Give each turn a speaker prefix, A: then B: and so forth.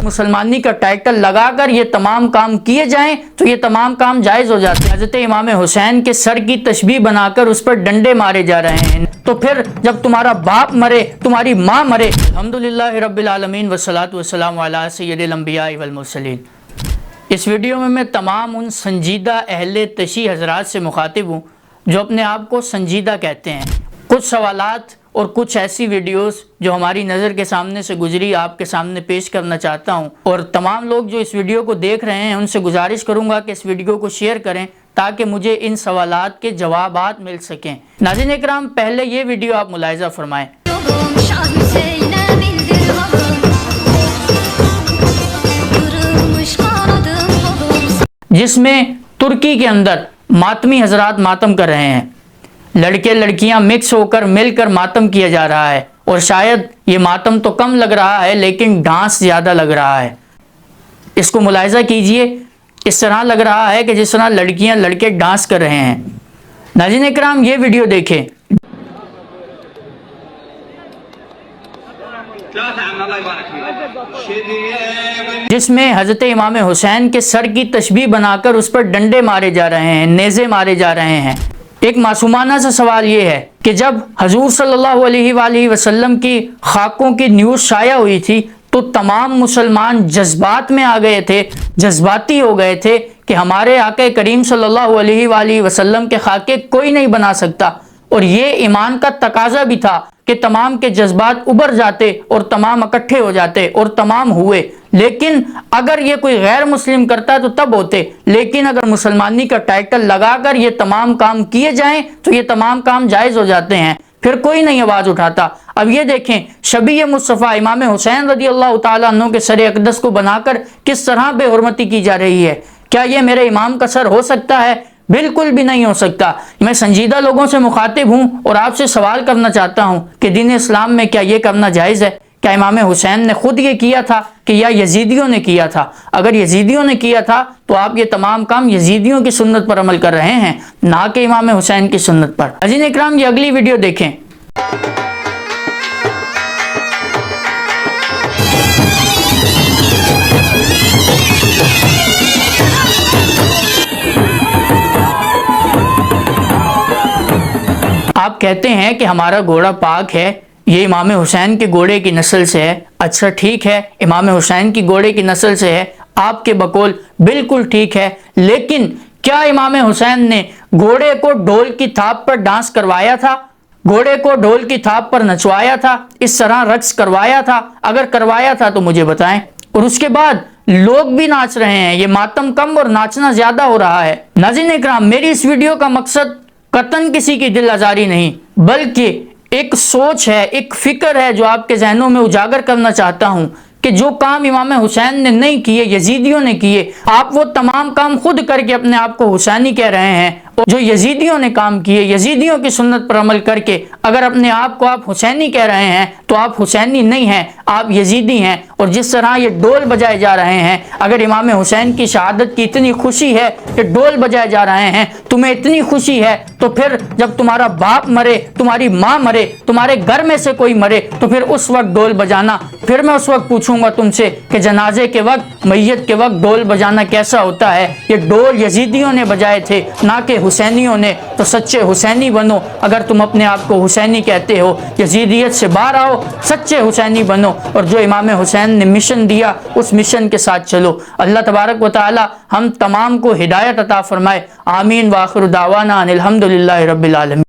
A: مسلمانی کا ٹائٹل لگا کر یہ تمام کام کیے جائیں تو یہ تمام کام جائز ہو جاتے ہیں۔ حضرت امام حسین کے سر کی تشبیہ بنا کر اس پر ڈنڈے مارے جا رہے ہیں، تو پھر جب تمہارا باپ مرے، تمہاری ماں مرے۔ الحمدللہ رب العالمین والصلاة والسلام علی سید الانبیاء والمرسلین۔ اس ویڈیو میں تمام ان سنجیدہ اہل تشیع حضرات سے مخاطب ہوں جو اپنے آپ کو سنجیدہ کہتے ہیں۔ کچھ سوالات اور کچھ ایسی ویڈیوز جو ہماری نظر کے سامنے سے گزری آپ کے سامنے پیش کرنا چاہتا ہوں، اور تمام لوگ جو اس ویڈیو کو دیکھ رہے ہیں ان سے گزارش کروں گا کہ اس ویڈیو کو شیئر کریں تاکہ مجھے ان سوالات کے جوابات مل سکیں۔ ناظرین اکرام، پہلے یہ ویڈیو آپ ملاحظہ فرمائیں جس میں ترکی کے اندر ماتمی حضرات ماتم کر رہے ہیں، لڑکے لڑکیاں مکس ہو کر مل کر ماتم کیا جا رہا ہے، اور شاید یہ ماتم تو کم لگ رہا ہے لیکن ڈانس زیادہ لگ رہا ہے۔ اس کو ملاحظہ کیجئے، اس طرح لگ رہا ہے کہ جس طرح لڑکیاں لڑکے ڈانس کر رہے ہیں۔ ناظرین اکرام، یہ ویڈیو دیکھیں جس میں حضرت امام حسین کے سر کی تشبیہ بنا کر اس پر ڈنڈے مارے جا رہے ہیں، نیزے مارے جا رہے ہیں۔ ایک معصومانہ سا سوال یہ ہے کہ جب حضور صلی اللہ علیہ وآلہ وسلم کی خاکوں کی نیوز شائع ہوئی تھی تو تمام مسلمان جذبات میں آ گئے تھے، جذباتی ہو گئے تھے کہ ہمارے آقا کریم صلی اللہ علیہ وآلہ وسلم کے خاکے کوئی نہیں بنا سکتا، اور یہ ایمان کا تقاضا بھی تھا کہ تمام کے جذبات ابھر جاتے اور تمام اکٹھے ہو جاتے، اور تمام ہوئے۔ لیکن اگر یہ کوئی غیر مسلم کرتا تو تب ہوتے، لیکن اگر مسلمانی کا ٹائٹل لگا کر یہ تمام کام کیے جائیں تو یہ تمام کام جائز ہو جاتے ہیں، پھر کوئی نہیں آواز اٹھاتا۔ اب یہ دیکھیں شبیہ مصطفیٰ امام حسین رضی اللہ تعالیٰ عنہ کے سر اقدس کو بنا کر کس طرح بے حرمتی کی جا رہی ہے۔ کیا یہ میرے امام کا سر ہو سکتا ہے؟ بالکل بھی نہیں ہو سکتا۔ میں سنجیدہ لوگوں سے مخاطب ہوں اور آپ سے سوال کرنا چاہتا ہوں کہ دین اسلام میں کیا یہ کرنا جائز ہے؟ کیا امام حسین نے خود یہ کیا تھا کہ یا یزیدیوں نے کیا تھا؟ اگر یزیدیوں نے کیا تھا تو آپ یہ تمام کام یزیدیوں کی سنت پر عمل کر رہے ہیں، نہ کہ امام حسین کی سنت پر۔ ناظرین اکرام، یہ اگلی ویڈیو دیکھیں۔ آپ کہتے ہیں کہ ہمارا گھوڑا پاک ہے، یہ امام حسین کے گھوڑے کی نسل سے ہے۔ اچھا ٹھیک ہے، امام حسین کی گھوڑے کی نسل سے ہے، آپ کے بقول بالکل ٹھیک ہے، لیکن کیا امام حسین نے گھوڑے کو ڈھول کی تھاپ پر ڈانس کروایا تھا؟ گھوڑے کو ڈھول کی تھاپ پر نچوایا تھا؟ اس طرح رقص کروایا تھا؟ اگر کروایا تھا تو مجھے بتائیں۔ اور اس کے بعد لوگ بھی ناچ رہے ہیں، یہ ماتم کم اور ناچنا زیادہ ہو رہا ہے۔ ناظرین اکرام، میری اس ویڈیو کا مقصد قطعاً کسی کی دل آزاری نہیں، بلکہ ایک سوچ ہے، ایک فکر ہے جو آپ کے ذہنوں میں اجاگر کرنا چاہتا ہوں کہ جو کام امام حسین نے نہیں کیے، یزیدیوں نے کیے، آپ وہ تمام کام خود کر کے اپنے آپ کو حسینی کہہ رہے ہیں، اور جو یزیدیوں نے کام کیے، یزیدیوں کی سنت پر عمل کر کے اگر اپنے آپ کو آپ حسینی کہہ رہے ہیں تو آپ حسینی نہیں ہیں، آپ یزیدی ہیں۔ اور جس طرح یہ ڈول بجائے جا رہے ہیں، اگر امام حسین کی شہادت کی اتنی خوشی ہے کہ ڈول بجائے جا رہے ہیں، تمہیں اتنی خوشی ہے، تو پھر جب تمہارا باپ مرے، تمہاری ماں مرے، تمہارے گھر میں سے کوئی مرے تو پھر اس وقت ڈول بجانا۔ پھر میں اس وقت پوچھوں گا تم سے کہ جنازے کے وقت، میت کے وقت ڈول بجانا کیسا ہوتا ہے؟ یہ ڈول یزیدیوں نے بجائے تھے، نہ کہ حسینیوں نے۔ تو سچے حسینی بنو اگر تم اپنے آپ کو حسینی کہتے ہو، یزیدیت سے باہر آؤ، سچے حسینی بنو، اور جو امام حسین نے مشن دیا اس مشن کے ساتھ چلو۔ اللہ تبارک و تعالی ہم تمام کو ہدایت عطا فرمائے۔ آمین۔ وآخر دعوانا ان الحمدللہ رب العالمین۔